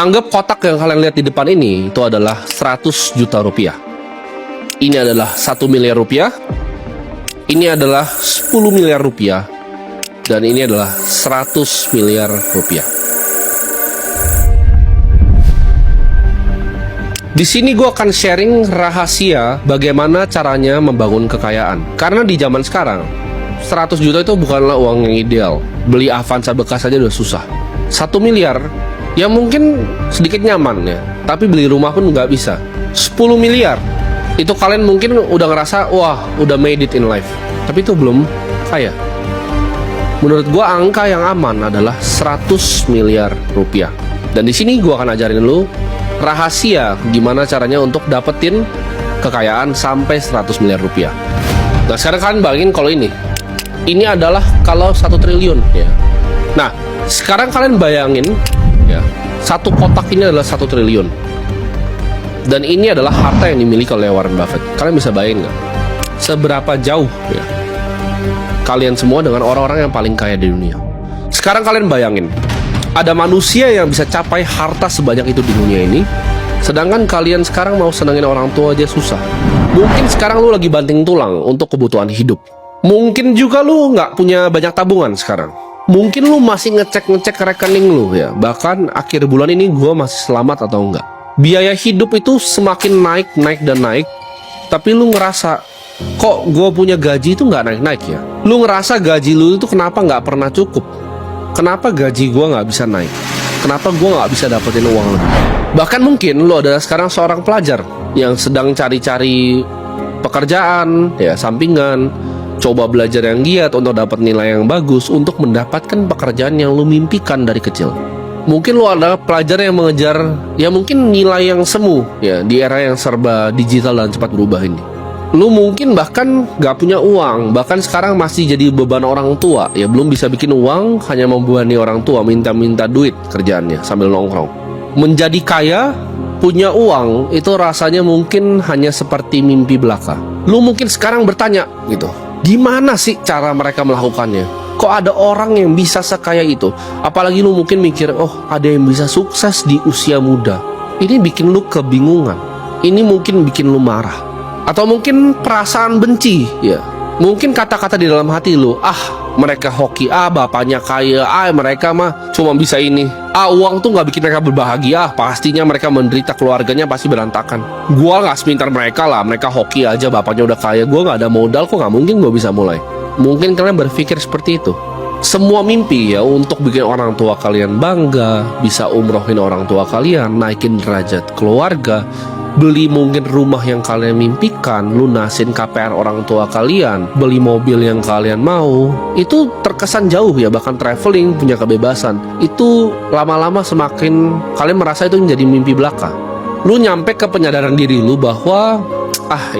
Anggap kotak yang kalian lihat di depan ini itu adalah 100 juta rupiah. Ini adalah 1 miliar rupiah. Ini adalah 10 miliar rupiah. Dan ini adalah 100 miliar rupiah. Di sini gue akan sharing rahasia bagaimana caranya membangun kekayaan. Karena di zaman sekarang 100 juta itu bukanlah uang yang ideal. Beli Avanza bekas aja udah susah. 1 miliar ya mungkin sedikit nyaman ya, tapi beli rumah pun nggak bisa. 10 miliar itu kalian mungkin udah ngerasa wah udah made it in life, tapi itu belum kaya. Menurut gua angka yang aman adalah 100 miliar rupiah. Dan di sini gua akan ajarin lu rahasia gimana caranya untuk dapetin kekayaan sampai 100 miliar rupiah. Nah sekarang kalian bayangin kalau ini adalah kalau 1 triliun ya. Nah sekarang kalian bayangin ya, satu kotak ini adalah 1 triliun. Dan ini adalah harta yang dimiliki oleh Warren Buffett. Kalian bisa bayangin nggak? Seberapa jauh ya kalian semua dengan orang-orang yang paling kaya di dunia. Sekarang kalian bayangin, ada manusia yang bisa capai harta sebanyak itu di dunia ini, sedangkan kalian sekarang mau senengin orang tua aja susah. Mungkin sekarang lu lagi banting tulang untuk kebutuhan hidup. Mungkin juga lu nggak punya banyak tabungan sekarang. Mungkin lu masih ngecek rekening lu ya. Bahkan akhir bulan ini gue masih selamat atau enggak. Biaya hidup itu semakin naik. Tapi lu ngerasa, kok gue punya gaji itu nggak naik ya. Lu ngerasa gaji lu itu kenapa nggak pernah cukup. Kenapa gaji gue nggak bisa naik. Kenapa gue nggak bisa dapetin uang lebih. Bahkan mungkin lu adalah sekarang seorang pelajar yang sedang cari-cari pekerjaan ya, sampingan, coba belajar yang giat untuk dapat nilai yang bagus untuk mendapatkan pekerjaan yang lu mimpikan dari kecil. Mungkin lu adalah pelajar yang mengejar ya mungkin nilai yang semu ya di era yang serba digital dan cepat berubah ini. Lu mungkin bahkan gak punya uang, bahkan sekarang masih jadi beban orang tua ya, belum bisa bikin uang, hanya membebani orang tua, minta-minta duit kerjaannya sambil nongkrong. Menjadi kaya, punya uang itu rasanya mungkin hanya seperti mimpi belaka. Lu mungkin sekarang bertanya gitu, gimana sih cara mereka melakukannya? Kok ada orang yang bisa sekaya itu? Apalagi lu mungkin mikir, oh ada yang bisa sukses di usia muda. Ini bikin lu kebingungan. Ini mungkin bikin lu marah. Atau mungkin perasaan benci ya. Mungkin kata-kata di dalam hati lu, mereka hoki, bapaknya kaya, mereka mah cuma bisa ini. Uang tuh gak bikin mereka berbahagia, pastinya mereka menderita, keluarganya pasti berantakan. Gua gak semintar mereka lah, mereka hoki aja, bapaknya udah kaya, gua gak ada modal, kok gak mungkin gua bisa mulai. Mungkin kalian berpikir seperti itu. Semua mimpi ya untuk bikin orang tua kalian bangga, bisa umrohin orang tua kalian, naikin derajat keluarga, beli mungkin rumah yang kalian mimpikan, lunasin KPR orang tua kalian, beli mobil yang kalian mau, itu terkesan jauh ya. Bahkan traveling, punya kebebasan, itu lama-lama semakin kalian merasa itu menjadi mimpi belaka. Lu nyampe ke penyadaran diri lu bahwa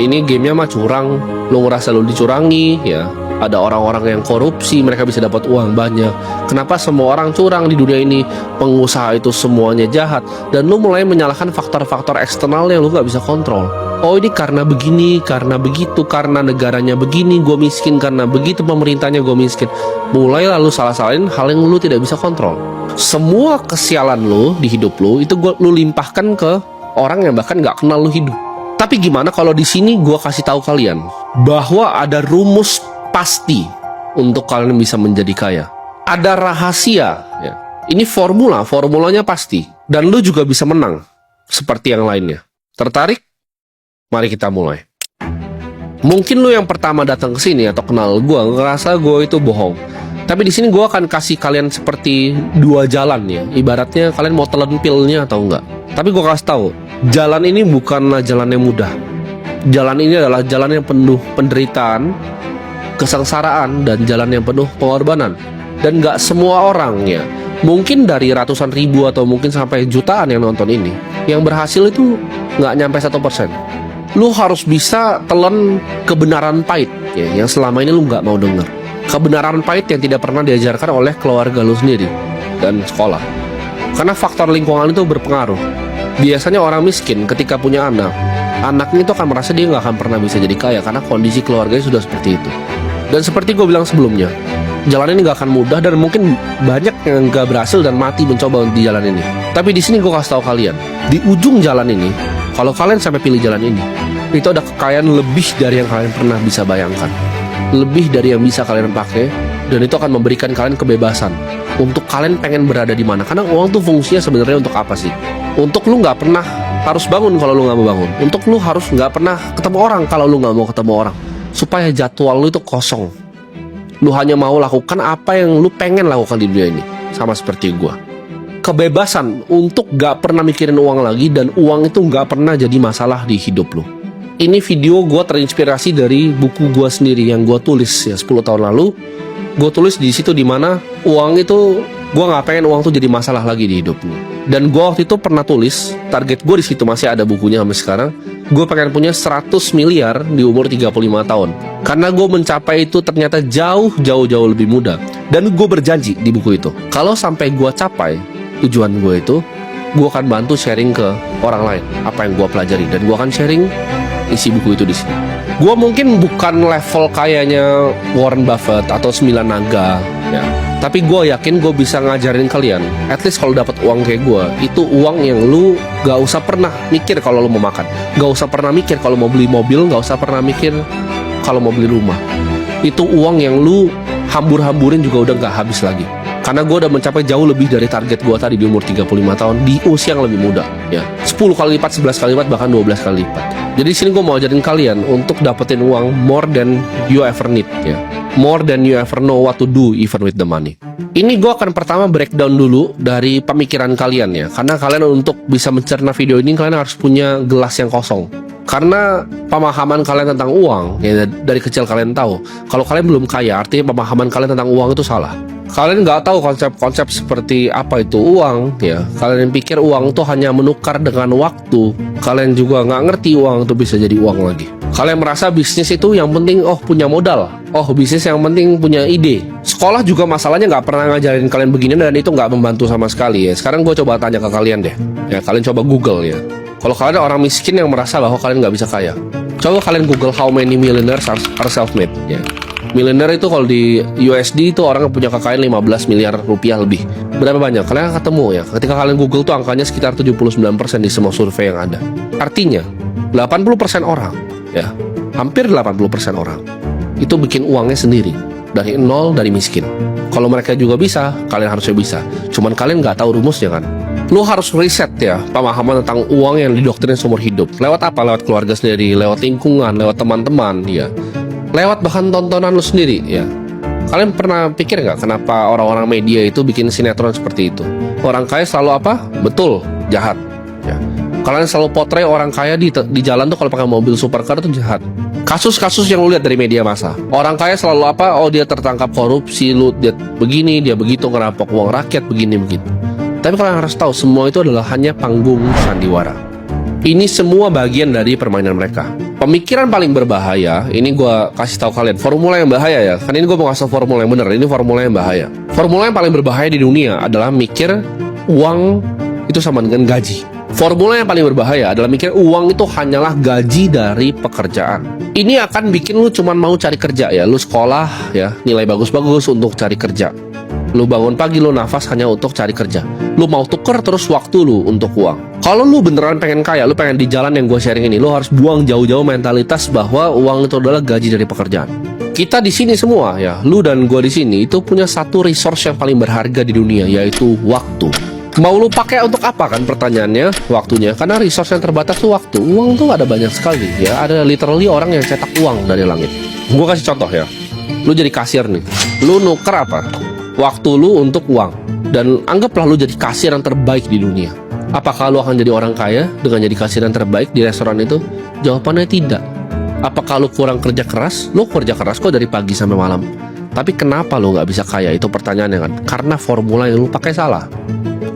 ini gamenya mah curang. Lu ngerasa lu dicurangi ya. Ada orang-orang yang korupsi, mereka bisa dapat uang banyak. Kenapa semua orang curang di dunia ini? Pengusaha itu semuanya jahat. Dan lu mulai menyalahkan faktor-faktor eksternal yang lu gak bisa kontrol. Oh ini karena begini, karena begitu, karena negaranya begini, gue miskin, karena begitu pemerintahnya gue miskin. Mulai lalu salah-salahin hal yang lu tidak bisa kontrol. Semua kesialan lu di hidup lu itu lu limpahkan ke orang yang bahkan gak kenal lu hidup. Tapi gimana kalau di sini gue kasih tahu kalian bahwa ada rumus pasti untuk kalian bisa menjadi kaya. Ada rahasia ya. Ini formulanya pasti. Dan lu juga bisa menang seperti yang lainnya. Tertarik? Mari kita mulai. Mungkin lu yang pertama datang ke sini atau kenal gue ngerasa gue itu bohong. Tapi di sini gue akan kasih kalian seperti dua jalan ya. Ibaratnya kalian mau telan pilnya atau enggak. Tapi gue kasih tahu, jalan ini bukanlah jalan yang mudah. Jalan ini adalah jalan yang penuh penderitaan, kesengsaraan, dan jalan yang penuh pengorbanan. Dan gak semua orang ya, mungkin dari ratusan ribu atau mungkin sampai jutaan yang nonton ini, yang berhasil itu gak nyampe 1%. Lu harus bisa telan kebenaran pahit ya, yang selama ini lu gak mau denger. Kebenaran pahit yang tidak pernah diajarkan oleh keluarga lu sendiri dan sekolah. Karena faktor lingkungan itu berpengaruh. Biasanya orang miskin ketika punya anaknya itu akan merasa dia gak akan pernah bisa jadi kaya karena kondisi keluarganya sudah seperti itu. Dan seperti gue bilang sebelumnya, Jalan ini gak akan mudah dan mungkin banyak yang gak berhasil dan mati mencoba di jalan ini. Tapi di sini gue kasih tahu kalian, di ujung jalan ini, kalau kalian sampai pilih jalan ini, itu ada kekayaan lebih dari yang kalian pernah bisa bayangkan, lebih dari yang bisa kalian pakai, dan itu akan memberikan kalian kebebasan untuk kalian pengen berada di mana. Karena uang tuh fungsinya sebenarnya untuk apa sih? Untuk lu nggak pernah harus bangun kalau lu nggak mau bangun. Untuk lu harus nggak pernah ketemu orang kalau lu nggak mau ketemu orang. Supaya jadwal lu itu kosong. Lu hanya mau lakukan apa yang lu pengen lakukan di dunia ini. Sama seperti gua. Kebebasan untuk nggak pernah mikirin uang lagi, dan uang itu nggak pernah jadi masalah di hidup lu. Ini video gua terinspirasi dari buku gua sendiri yang gua tulis ya 10 tahun lalu. Gua tulis di situ dimana uang itu, gue nggak pengen uang tuh jadi masalah lagi di hidup gue. Dan gue waktu itu pernah tulis, target gue di situ masih ada bukunya sampai sekarang. Gue pengen punya 100 miliar di umur 35 tahun. Karena gue mencapai itu ternyata jauh lebih mudah. Dan gue berjanji di buku itu, kalau sampai gue capai tujuan gue itu, gue akan bantu sharing ke orang lain apa yang gue pelajari. Dan gue akan sharing isi buku itu di sini. Gue mungkin bukan level kayaknya Warren Buffett atau 9 naga ya. Tapi gue yakin gue bisa ngajarin kalian, at least kalau dapat uang kayak gue, itu uang yang lu gak usah pernah mikir kalau lu mau makan, gak usah pernah mikir kalau mau beli mobil, gak usah pernah mikir kalau mau beli rumah. Itu uang yang lu hambur-hamburin juga udah gak habis lagi. Karena gue udah mencapai jauh lebih dari target gue tadi di umur 35 tahun di usia yang lebih muda ya. 10 kali lipat, 11 kali lipat, bahkan 12 kali lipat. Jadi di sini gue mau ajarin kalian untuk dapetin uang more than you ever need ya. More than you ever know what to do even with the money. Ini gue akan pertama breakdown dulu dari pemikiran kalian ya. Karena kalian untuk bisa mencerna video ini, kalian harus punya gelas yang kosong. Karena pemahaman kalian tentang uang ya, dari kecil kalian tahu kalau kalian belum kaya, artinya pemahaman kalian tentang uang itu salah. Kalian nggak tahu konsep-konsep seperti apa itu uang ya. Kalian pikir uang itu hanya menukar dengan waktu. Kalian juga nggak ngerti uang itu bisa jadi uang lagi. Kalian merasa bisnis itu yang penting punya modal. Bisnis yang penting punya ide. Sekolah juga masalahnya nggak pernah ngajarin kalian begini, dan itu nggak membantu sama sekali ya. Sekarang gue coba tanya ke kalian deh ya, kalian coba Google ya. Kalau kalian ada orang miskin yang merasa bahwa kalian nggak bisa kaya, coba kalian Google how many millionaires are self-made ya. Miliuner itu kalau di USD itu orang yang punya kekayaan 15 miliar rupiah lebih. Berapa banyak? Kalian akan ketemu ya. Ketika kalian Google tuh angkanya sekitar 79% di semua survei yang ada. Artinya 80% orang ya, hampir 80% orang itu bikin uangnya sendiri dari nol, dari miskin. Kalau mereka juga bisa, kalian harusnya bisa. Cuman kalian nggak tahu rumusnya kan. Lu harus riset ya pemahaman tentang uang yang didoktrin seumur hidup. Lewat apa? Lewat keluarga sendiri, lewat lingkungan, lewat teman-teman ya. Lewat bahkan tontonan lu sendiri ya. Kalian pernah pikir nggak kenapa orang-orang media itu bikin sinetron seperti itu? Orang kaya selalu apa? Betul, jahat ya. Kalian selalu potret orang kaya di jalan tuh kalau pakai mobil supercar itu jahat. Kasus-kasus yang lu lihat dari media massa, orang kaya selalu apa? Dia tertangkap korupsi, dia begini, dia begitu, ngerampok uang rakyat, begini begitu. Tapi kalian harus tahu semua itu adalah hanya panggung sandiwara. Ini semua bagian dari permainan mereka. Pemikiran paling berbahaya, ini gue kasih tahu kalian, formula yang bahaya ya. Kan ini gue mau kasih tahu formula yang benar, ini formula yang bahaya. Formula yang paling berbahaya di dunia adalah mikir uang itu sama dengan gaji. Formula yang paling berbahaya adalah mikir uang itu hanyalah gaji dari pekerjaan. Ini akan bikin lu cuman mau cari kerja ya. Lu sekolah ya, nilai bagus-bagus untuk cari kerja. Lu bangun pagi, lu nafas hanya untuk cari kerja. Lu mau tuker terus waktu lu untuk uang. Kalau lu beneran pengen kaya, lu pengen di jalan yang gue sharing ini, lu harus buang jauh-jauh mentalitas bahwa uang itu adalah gaji dari pekerjaan. Kita di sini semua ya, lu dan gue di sini itu punya satu resource yang paling berharga di dunia, yaitu waktu. Mau lu pakai untuk apa kan pertanyaannya? Waktunya. Karena resource yang terbatas tuh waktu. Uang tuh ada banyak sekali ya. Ada literally orang yang cetak uang dari langit. Gue kasih contoh ya. Lu jadi kasir nih. Lu nuker apa? Waktu lu untuk uang. Dan anggaplah lu jadi kasir yang terbaik di dunia. Apakah lu akan jadi orang kaya dengan jadi kasir yang terbaik di restoran itu? Jawabannya tidak. Apakah lu kurang kerja keras? Lu kerja keras kok dari pagi sampai malam. Tapi kenapa lu gak bisa kaya? Itu pertanyaannya kan. Karena formula yang lu pakai salah.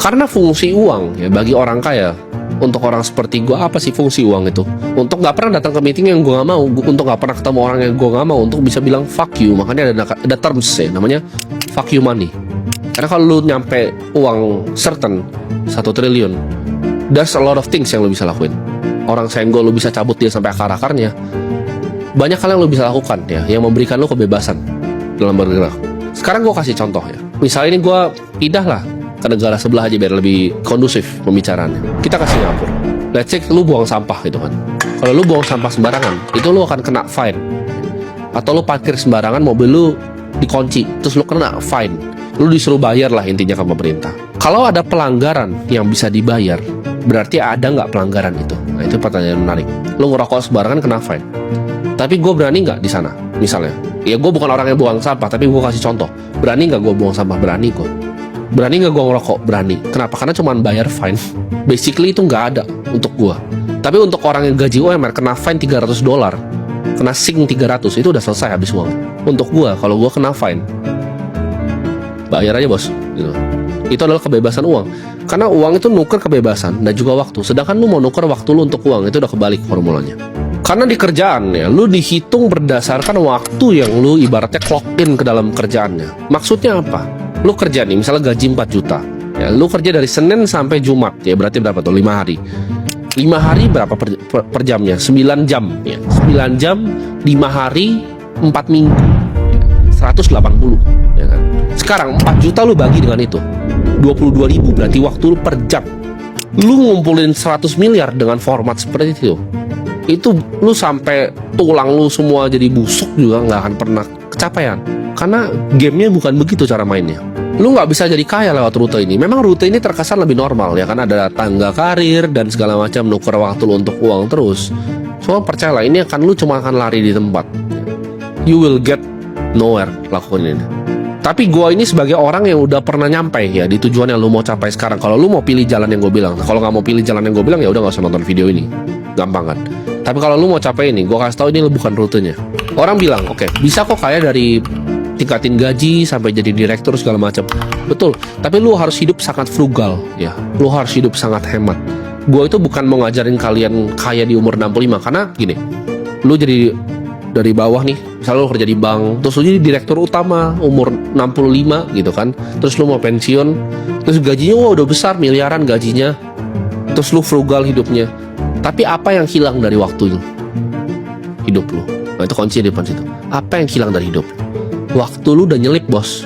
Karena fungsi uang ya bagi orang kaya, untuk orang seperti gue, apa sih fungsi uang itu? Untuk gak pernah datang ke meeting yang gue gak mau, untuk gak pernah ketemu orang yang gue gak mau, untuk bisa bilang fuck you. Makanya ada terms ya, namanya fuck you money. Karena kalau lu nyampe uang certain 1 triliun, there's a lot of things yang lu bisa lakuin. Orang senggol lu bisa cabut dia sampai akar-akarnya. Banyak hal yang lu bisa lakukan ya, yang memberikan lu kebebasan dalam bergerak. Sekarang gue kasih contoh ya. Misalnya ini gue pindah lah ke negara sebelah aja biar lebih kondusif pembicaraannya. Kita ke Singapura. Let's say lu buang sampah gitu kan. Kalau lu buang sampah sembarangan, itu lu akan kena fine. Atau lu parkir sembarangan, mobil lu dikunci, terus lu kena fine. Lu disuruh bayar lah intinya ke pemerintah. Kalau ada pelanggaran yang bisa dibayar, berarti ada nggak pelanggaran itu? Nah itu pertanyaan menarik. Lu ngerokok sembarangan kena fine. Tapi gue berani nggak di sana? Misalnya, ya gue bukan orang yang buang sampah, tapi gue kasih contoh. Berani nggak gue buang sampah? Berani gue. Berani nggak gue ngerokok? Berani. Kenapa? Karena cuma bayar fine. Basically itu nggak ada untuk gue. Tapi untuk orang yang gaji UMR kena fine $300, kena sing 300, itu udah selesai habis uang. Untuk gue, kalau gue kena fine, bayar aja bos. Gitu. Itu adalah kebebasan uang. Karena uang itu nuker kebebasan dan juga waktu. Sedangkan lu mau nuker waktu lu untuk uang, itu udah kebalik formulanya. Karena di kerjaan ya, lu dihitung berdasarkan waktu yang lu ibaratnya clock in ke dalam kerjaannya. Maksudnya apa? Lu kerja nih, misalnya gaji 4 juta. Ya, lu kerja dari Senin sampai Jumat, ya berarti berapa tuh? 5 hari. 5 hari berapa per jamnya? 9 jam ya. 9 jam, 5 hari, 4 minggu. 180 ya kan. Sekarang 4 juta lu bagi dengan itu. 22.000 berarti waktu lu per jam. Lu ngumpulin 100 miliar dengan format seperti itu lu sampai tulang lu semua jadi busuk juga nggak akan pernah kecapaian. Karena gamenya bukan begitu cara mainnya. Lu nggak bisa jadi kaya lewat rute ini. Memang rute ini terkesan lebih normal ya, kan ada tangga karir dan segala macam, nuker waktu lu untuk uang terus. Cuma percayalah, ini lu cuma akan lari di tempat. You will get nowhere lakukan ini. Tapi gue ini sebagai orang yang udah pernah nyampe ya di tujuan yang lu mau capai sekarang. Kalau lu mau pilih jalan yang gue bilang, kalau nggak mau pilih jalan yang gue bilang, ya udah nggak usah nonton video ini. Gampang kan? Tapi kalau lu mau capai ini, gue kasih tahu ini bukan rutenya. Orang bilang, oke, bisa kok kaya dari tingkatin gaji sampai jadi direktur segala macam. Betul. Tapi lu harus hidup sangat frugal ya. Lu harus hidup sangat hemat. Gue itu bukan mau ngajarin kalian kaya di umur 65, karena gini, lu jadi dari bawah nih, misalnya lu kerja di bank, terus lu jadi direktur utama umur 65 gitu kan, terus lu mau pensiun, terus gajinya udah besar, miliaran gajinya, terus lu frugal hidupnya, tapi apa yang hilang dari waktunya hidup lu? Nah itu kunci di depan situ. Apa yang hilang dari hidup? Waktu lu udah nyelip bos.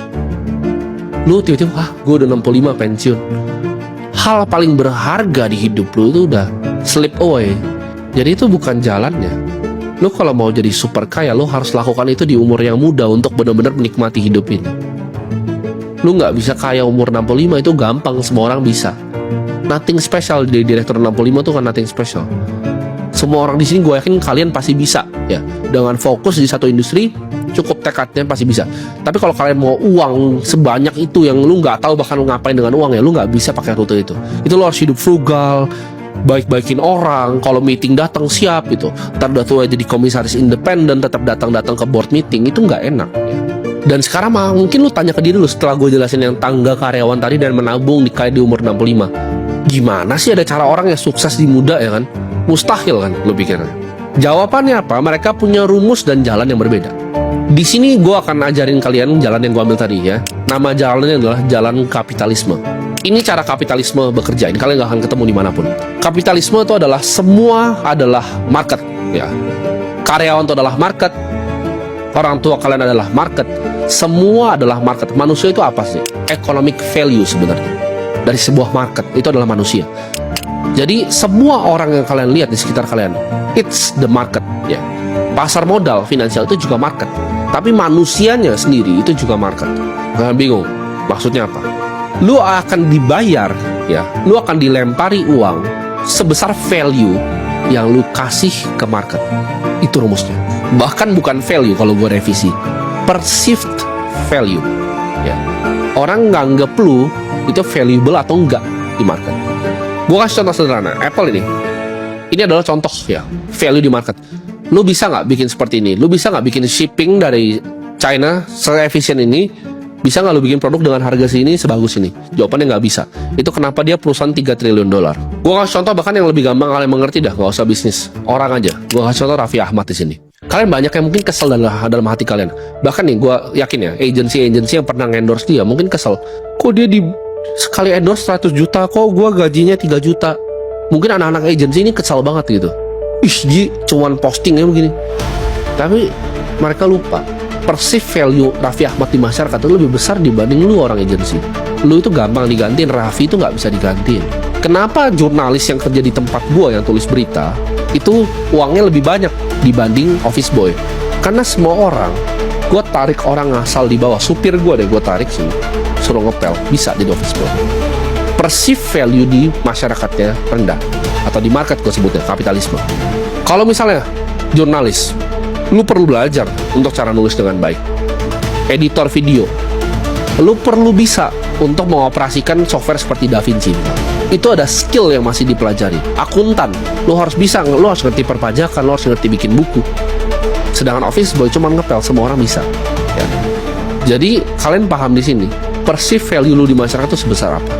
Lu tiba-tiba, gue udah 65 pensiun. Hal paling berharga di hidup lu itu udah slip away. Jadi itu bukan jalannya. Lu kalau mau jadi super kaya, lu harus lakukan itu di umur yang muda untuk benar-benar menikmati hidup ini. Lu nggak bisa kaya umur 65, itu gampang, semua orang bisa. Nothing special di direktur 65 tuh kan nothing special. Semua orang di sini gue yakin kalian pasti bisa ya. Dengan fokus di satu industri, cukup tekadnya pasti bisa. Tapi kalau kalian mau uang sebanyak itu yang lu nggak tahu bahkan lu ngapain dengan uang ya, lu nggak bisa pakai rute itu. Itu lu harus hidup frugal, baik-baikin orang, kalau meeting datang siap gitu. Ntar udah tua jadi komisaris independen, tetap datang ke board meeting, itu nggak enak ya. Dan sekarang mungkin lu tanya ke diri lu setelah gue jelasin yang tangga karyawan tadi dan menabung di kaya di umur 65, gimana sih ada cara orang yang sukses di muda ya kan? Mustahil kan lu pikirnya. Jawabannya apa? Mereka punya rumus dan jalan yang berbeda. Di sini gue akan ajarin kalian jalan yang gue ambil tadi ya. Nama jalannya adalah jalan kapitalisme. Ini cara kapitalisme bekerja. Ini kalian gak akan ketemu dimanapun. Kapitalisme itu adalah semua adalah market ya. Karyawan itu adalah market. Orang tua kalian adalah market. Semua adalah market. Manusia itu apa sih? Economic value sebenarnya dari sebuah market itu adalah manusia. Jadi semua orang yang kalian lihat di sekitar kalian, it's the market ya. Pasar modal finansial itu juga market. Tapi manusianya sendiri itu juga market. Kalian bingung maksudnya apa? Lu akan dibayar ya, lu akan dilempari uang sebesar value yang lu kasih ke market. Itu rumusnya. Bahkan bukan value kalau gue revisi, perceived value ya. Orang nganggep lu itu valuable atau enggak di market. Gue kasih contoh sederhana, Apple ini adalah contoh ya, value di market. Lu bisa nggak bikin seperti ini? Lu bisa nggak bikin shipping dari China se-efisien ini? Bisa nggak lu bikin produk dengan harga sini sebagus ini? Jawabannya nggak bisa. Itu kenapa dia perusahaan $3 triliun. Gue kasih contoh bahkan yang lebih gampang kalian mengerti dah, nggak usah bisnis orang aja. Gue kasih contoh Raffi Ahmad di sini. Kalian banyak yang mungkin kesel dalam hati kalian. Bahkan nih gue yakin ya, agensi yang pernah endorse dia mungkin kesel. Kok dia sekali endorse 100 juta, kok gue gajinya 3 juta. Mungkin anak-anak agensi ini kesal banget gitu. Ih, dia cuman postingnya begini. Tapi mereka lupa perceived value Raffi Ahmad di masyarakat itu lebih besar dibanding lu orang agensi. Lu itu gampang digantiin, Raffi itu nggak bisa digantiin. Kenapa jurnalis yang kerja di tempat gua yang tulis berita itu uangnya lebih banyak dibanding office boy? Karena semua orang, gua tarik orang asal di bawah, supir gua deh gua tarik sih, suruh ngepel, bisa jadi office boy. Perceived value di masyarakatnya rendah, atau di market gua sebutnya kapitalisme. Kalau misalnya jurnalis, lu perlu belajar untuk cara nulis dengan baik. Editor video, lu perlu bisa untuk mengoperasikan software seperti DaVinci. Itu ada skill yang masih dipelajari. Akuntan, lu harus bisa, lu harus ngerti perpajakan, lu harus ngerti bikin buku. Sedangkan office boy cuma ngepel, semua orang bisa. Ya. Jadi kalian paham di sini, perceived value lu di masyarakat itu sebesar apa?